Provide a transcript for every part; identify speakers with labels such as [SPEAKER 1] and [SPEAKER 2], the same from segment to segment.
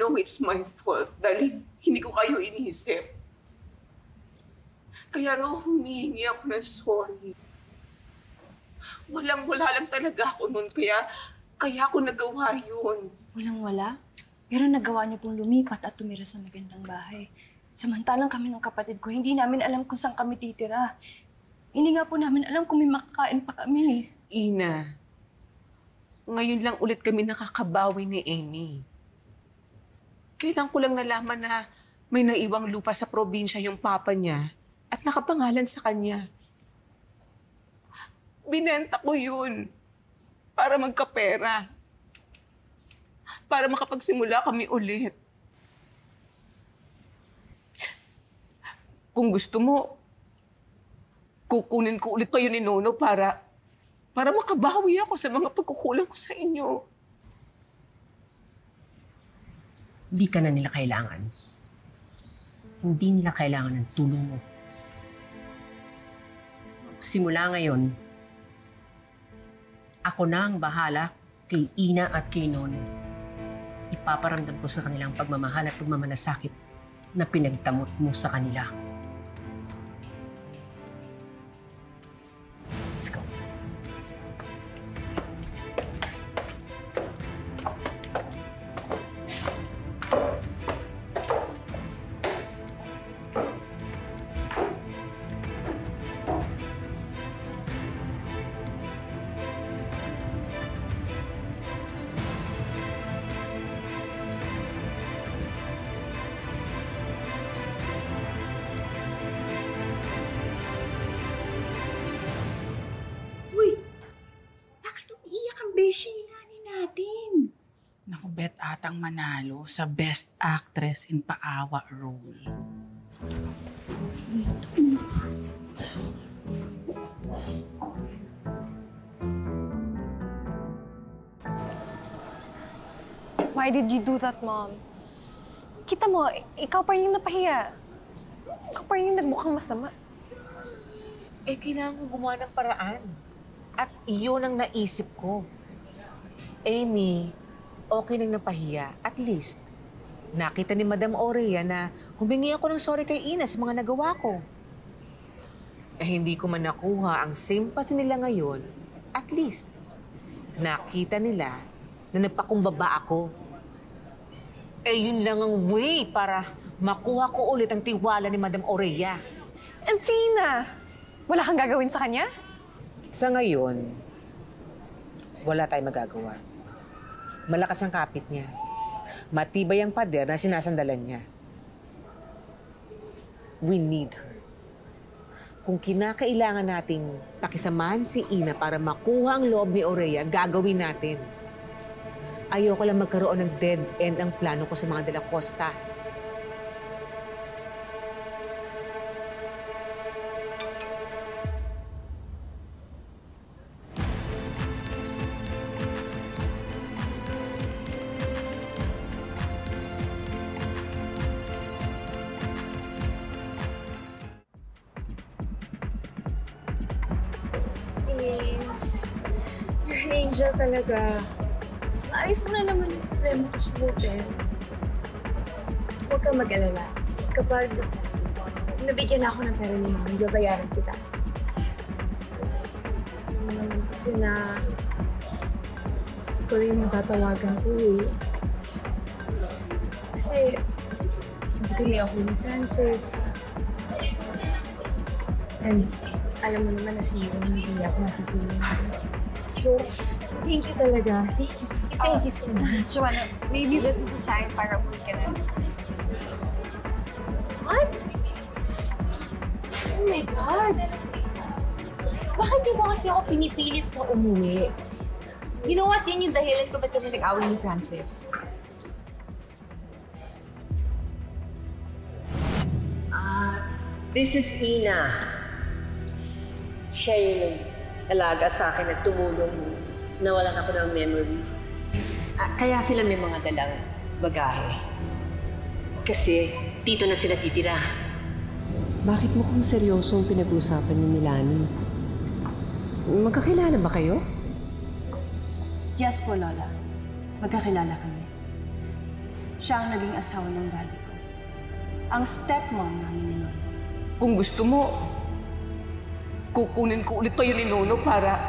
[SPEAKER 1] know it's my fault dahil hindi ko kayo iniisip. Kaya nga humihingi ako ng sorry. Walang-wala lang talaga ako noon, kaya ako nagawa yun.
[SPEAKER 2] Walang-wala? Pero nagawa niyo pong lumipat at tumira sa magandang bahay. Samantalang kami ng kapatid ko, hindi namin alam kung saan kami titira. Hindi nga po namin alam kung may makakain pa kami.
[SPEAKER 1] Ina, ngayon lang ulit kami nakakabawi ni Amy. Kailan ko lang nalaman na may naiwang lupa sa probinsya yung papa niya at nakapangalan sa kanya. Binenta ko yun para magkapera. Para makapagsimula kami ulit. Kung gusto mo, kukunin ko ulit kayo ni Nono para makabawi ako sa mga pagkukulang ko sa inyo.
[SPEAKER 3] Hindi ka na nila kailangan. Hindi nila kailangan ng tulong mo. Simula ngayon, ako na ang bahala kay Ina at kay Nono. Ipaparamdam ko sa kanilang pagmamahal at pagmamalasakit na pinagtamot mo sa kanila. Let's go.
[SPEAKER 4] Beshi natin.
[SPEAKER 5] Naku, bet atang manalo sa Best Actress in Paawa role.
[SPEAKER 6] Why did you do that, Mom? Kita mo, ikaw pa rin yung napahiya. Ikaw pa rin yung nagmukhang masama.
[SPEAKER 7] Eh, kailangan ko gumawa ng paraan. At iyon ang naisip ko. Amy, okay nang napahiya. At least, nakita ni Madam Aurea na humingi ako ng sorry kay Ina sa mga nagawa ko. Eh, hindi ko man nakuha ang sympathy nila ngayon. At least, nakita nila na nagpakumbaba ako. Eh, yun lang ang way para makuha ko ulit ang tiwala ni Madam Aurea.
[SPEAKER 6] And Sina, wala kang gagawin sa kanya?
[SPEAKER 7] Sa ngayon, wala tayong magagawa. Malakas ang kapit niya. Matibay ang pader na sinasandalan niya. We need her. Kung kinakailangan nating pakisamahan si Ina para makuha ang loob ni Aurea, gagawin natin. Ayoko lang magkaroon ng dead end ang plano ko sa mga De La Costa.
[SPEAKER 4] James, you're an angel talaga. Ayos mo na naman yung problema ko sa hotel. Huwag kang mag-alala. Kapag nabigyan ako ng pera ni Mami, babayaran kita. Kasi na ikaw rin yung matatawagan ko eh. Kasi hindi kami okay ni Francis. And alam mo naman na si Iwan hindi ako matutulungan. So, thank you talaga. Thank you so much.
[SPEAKER 6] Joanna, maybe this is a sign para umuwi ka na.
[SPEAKER 4] What? Oh my God! Bakit di mo kasi ako pinipilit na umuwi? You know what? Yan yung dahilan ko ba't kami nag-away ni Francis.
[SPEAKER 3] This is Ina. Siya yung nag-alaga sa akin at tumulong. Nawalan ako ng memory. Kaya sila may mga dalang bagahe. Kasi dito na sila titira. Bakit mukhang seryoso ang pinag-uusapan ni Milani? Magkakilala ba kayo?
[SPEAKER 2] Yes po, Lola. Magkakilala kami. Siya ang naging asawa ng daddy ko. Ang stepmom namin ni Nono.
[SPEAKER 1] Kung gusto mo, kukunin ko ulit kayo ni Nono para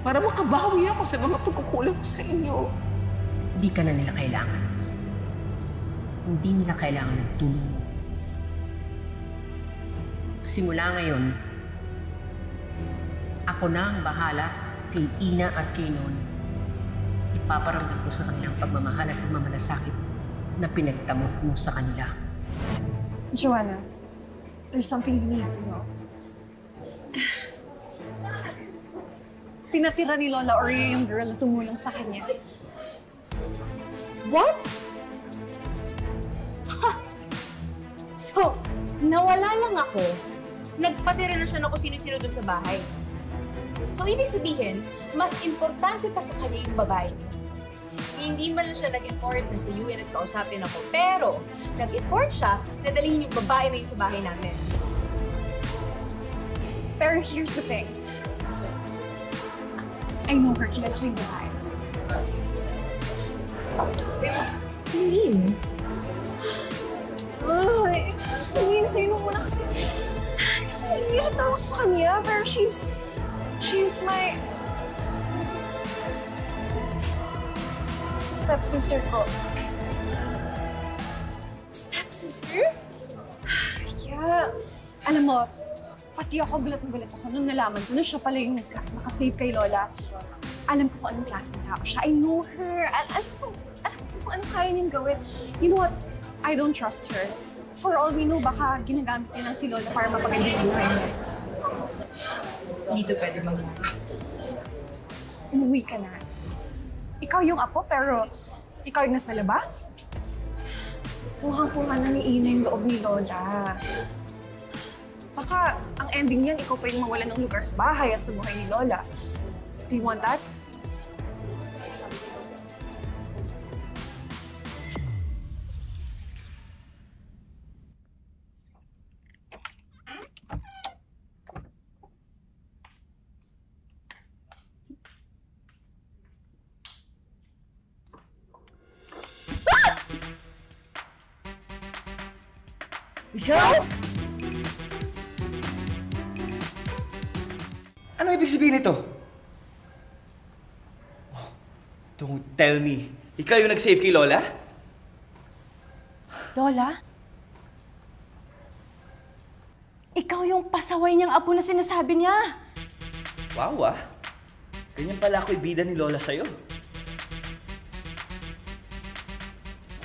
[SPEAKER 1] makabawi ako sa mga pagkukulang ko sa inyo.
[SPEAKER 3] Hindi ka na nila kailangan. Hindi nila kailangan ng tulong mo. Simula ngayon, ako na ang bahala kay Ina at kay Nono. Ipaparamdam ko sa kanilang pagmamahal at pagmamalasakit na pinagtamot mo sa kanila.
[SPEAKER 2] Joanna, there's something you need to know. Pinatira ni Lola Oria yung girl na tumulong sa kanya.
[SPEAKER 4] What? So, nawala lang ako. Nagpatira na siya ng kung sino-sino dun sa bahay. So, ibig sabihin, mas importante pa sa kanya yung babae niya. Hindi man lang siya nag-effort na sa UN at kausapin ako. Pero, nag-effort siya na dalhin yung babae na yun sa bahay namin.
[SPEAKER 2] Pero here's the thing. I know her, kilala ko yung babae.
[SPEAKER 4] What do you mean?
[SPEAKER 2] Ay, sa'yo muna kasi. Kasi nalilita ako sa kanya, pero she's my stepsister ko.
[SPEAKER 4] Stepsister?
[SPEAKER 2] Yeah. Alam mo, pati ako gulat nung nalaman ko na siya pala yung nakasave kay Lola. Alam ko kung anong klaseng tao siya. I know her. Alam ko kung anong kaya niyang gawin. You know what? I don't trust her. For all we know, baka ginagamit niya lang si Lola para mapaganda yung buhay niya.
[SPEAKER 4] Dito pwede mag-move.
[SPEAKER 2] Umuwi ka na. Ikaw yung apo, pero ikaw yung nasa labas? Mukhang-kuha na ni Ina yung loob ni Lola. Baka ang ending niyan, ikaw pa yung mawalan ng lugar sa bahay at sa buhay ni Lola. Do you want that?
[SPEAKER 8] Ikaw? Ano ibig sabihin nito? Oh, don't tell me. Ikaw yung nag-save kay Lola?
[SPEAKER 2] Lola? Ikaw yung pasaway niyang apo na sinasabi niya.
[SPEAKER 8] Wow ah. Ganyan pala ako ibida ni Lola sa'yo.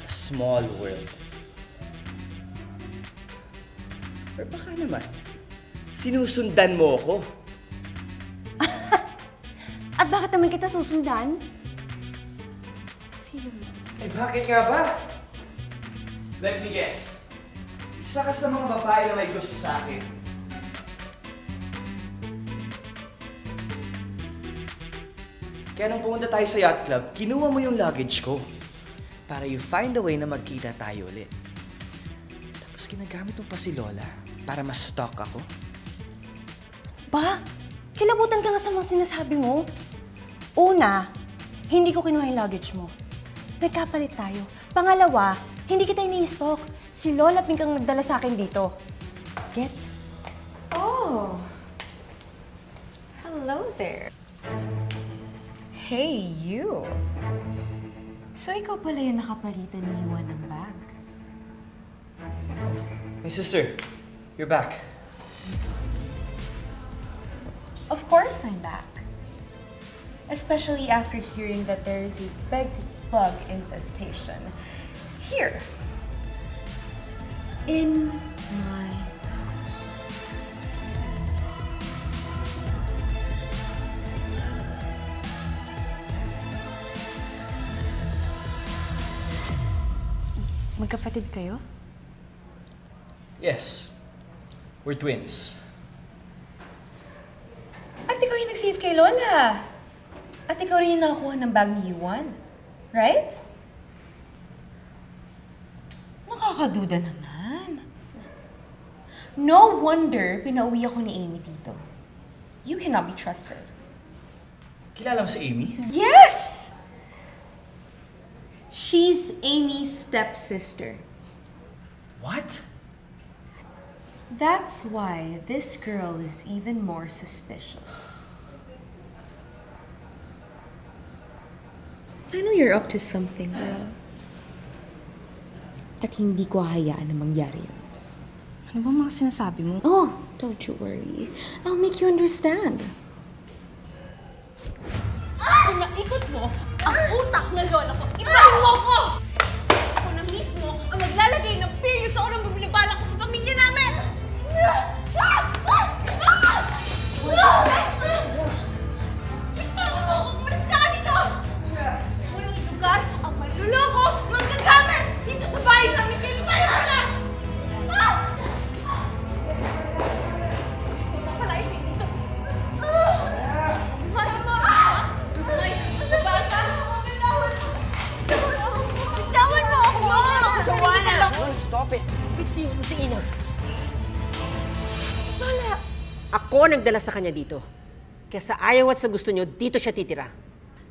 [SPEAKER 8] A small world. Or baka naman, sinusundan mo ako.
[SPEAKER 2] At bakit naman kita susundan?
[SPEAKER 8] Eh bakit nga ba? Let me guess. Isa ka sa mga babae na may gusto sa akin. Kaya nung pumunta tayo sa yacht club, kinuha mo yung luggage ko. Para you find a way na magkita tayo ulit. Tapos ginagamit mo pa si Lola para ma-stalk ako.
[SPEAKER 2] Ba? Kilabutan ka nga sa mga sinasabi mo. Una, hindi ko kinuha yung luggage mo. Nagkapalit tayo. Pangalawa, hindi kita ini-stalk. Si Lola Pink ang nagdala sa akin dito. Gets?
[SPEAKER 4] Oh. Hello there. Hey, you. So, ikaw pala yung nakapalitan ni Juan ng bag.
[SPEAKER 8] My sister, you're back.
[SPEAKER 4] Of course I'm back. Especially after hearing that there is a big bug infestation here in my house.
[SPEAKER 2] Magkapatid kayo?
[SPEAKER 8] Yes, we're twins.
[SPEAKER 4] At ikaw yung nag-save kay Lola. At ikaw rin yung nakakuha ng bag ni Juan. Right? Nakakaduda naman. No wonder pinauwi ako ni Amy dito. You cannot be trusted.
[SPEAKER 8] Kilala mo si Amy?
[SPEAKER 4] Yes!
[SPEAKER 9] She's Amy's stepsister.
[SPEAKER 8] What?
[SPEAKER 9] That's why this girl is even more suspicious. I know you're up to something, girl. At hindi ko hahayaan na mangyari yun.
[SPEAKER 2] Ano ba mga sinasabi mo?
[SPEAKER 9] Oh, don't you worry. I'll make you understand. Kung naikot mo ang utak ng lola ko, ipahin mo ko! Ako na mismo ang maglalagay ng period sa orang bumibala ko sa pamilya namin! Bitawan mo ako! Umalis ka dito! Walang lugar ang manluloko, manggagamit dito sa bahay namin kaya lumayas ka na! Gusto mo palaisin dito? Mahal mo! Bata! Bitawan mo! Bitawan mo ako!
[SPEAKER 8] Oh, stop it!
[SPEAKER 3] Bitiwan mo si Ina. Wala. Ako nagdala sa kanya dito. Kaya sa ayaw at sa gusto niyo, dito siya titira.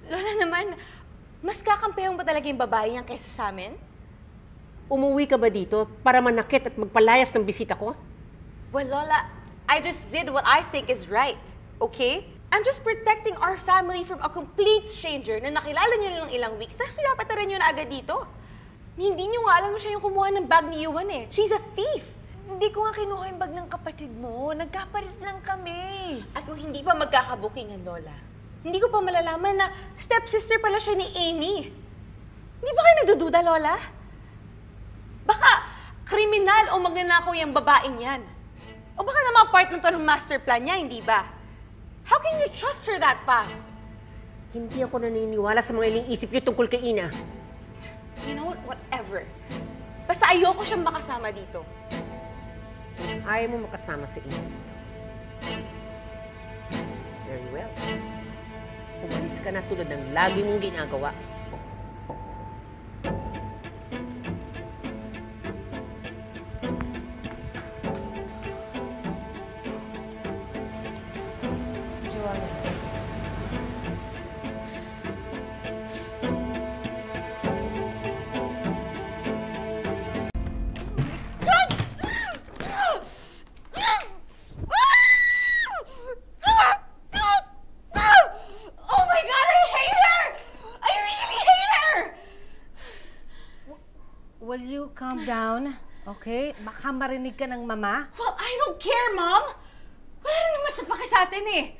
[SPEAKER 2] Lola naman, mas kakampihang ba talaga yung babae niyan kaysa sa amin?
[SPEAKER 3] Umuwi ka ba dito para manakit at magpalayas ng bisita ko?
[SPEAKER 2] Well, Lola, I just did what I think is right, okay? I'm just protecting our family from a complete stranger na nakilala niyo lang ilang weeks. Tapos pinapatara niyo na agad dito. Hindi niyo nga alam siya yung kumuha ng bag ni Iwan eh. She's a thief!
[SPEAKER 10] Hindi ko nga kinuha yung bag ng kapatid mo. Nagkapalit lang kami.
[SPEAKER 2] At kung hindi pa magkakabukingan, Lola, hindi ko pa malalaman na stepsister pala siya ni Amy. Hindi ba kayo nagdududa, Lola? Baka kriminal o magnanakaw yung babaeng yan. O baka naman part ng to ng master plan niya, hindi ba? How can you trust her that fast?
[SPEAKER 3] Hindi ako naniniwala sa mga iling-isip niyo tungkol kay Ina.
[SPEAKER 2] You know what? Whatever. Basta ayoko siyang makasama dito.
[SPEAKER 3] Ayaw mo makasama si Ina dito. Very well. Umalis ka na tulad ng lagi mong ginagawa.
[SPEAKER 2] Oh my God, I hate her! I really hate her!
[SPEAKER 11] Will you calm down? Okay? Baka marinig ka ng mama.
[SPEAKER 2] Well, I don't care, Mom! Wala rin naman siya paki sa atin eh.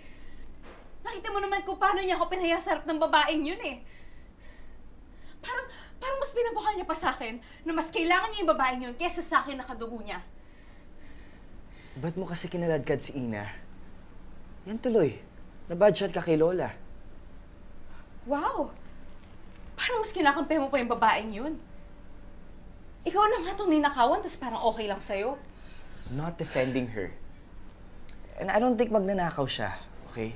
[SPEAKER 2] Nakita mo naman kung paano niya ako pinaya sa harap ng babaeng yun eh. Parang mas pinabuka niya pa sa akin na mas kailangan niya yung babaeng yun kaysa sa akin nakadugo niya.
[SPEAKER 8] Ba't mo kasi kinaladkad si Ina? Yan tuloy. Nabadshot ka kay Lola.
[SPEAKER 2] Wow! Parang mas kinakampi mo pa yung babaeng yun. Ikaw na nga itong ninakawan, tapos parang okay lang sa'yo.
[SPEAKER 8] I'm not defending her. And I don't think magnanakaw siya, okay?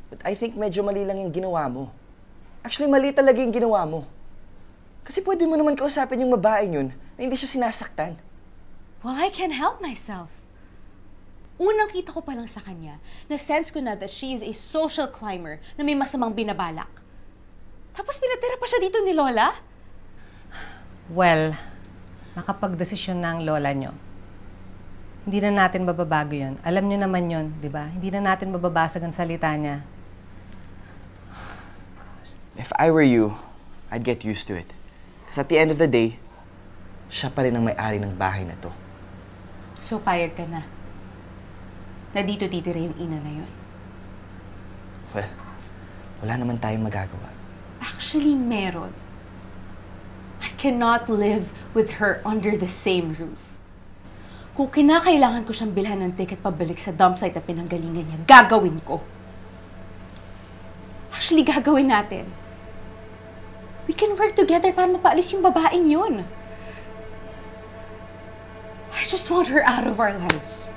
[SPEAKER 8] But I think medyo mali lang yung ginawa mo. Actually, mali talaga yung ginawa mo. Kasi pwede mo naman kausapin yung babaeng yun na hindi siya sinasaktan.
[SPEAKER 9] Well, I can help myself. Unang kita ko pa lang sa kanya, na-sense ko na that she is a social climber na may masamang binabalak. Tapos pinatira pa siya dito ni Lola?
[SPEAKER 11] Well, nakapag-desisyon na ang lola nyo. Hindi na natin mababago yun. Alam nyo naman yun, di ba? Hindi na natin mababasag ang salita niya.
[SPEAKER 8] If I were you, I'd get used to it. Kasi at the end of the day, siya pa rin ang may-ari ng bahay na to.
[SPEAKER 9] So, payag ka na. Na dito titira yung ina na yun.
[SPEAKER 8] Well, wala naman tayong magagawa.
[SPEAKER 9] Actually, meron. I cannot live with her under the same roof. Kung kinakailangan ko siyang bilhan ng ticket pabalik sa dump site na pinanggalingan niya, gagawin ko. Actually, gagawin natin. We can work together para mapaalis yung babaeng yun. I just want her out of our lives.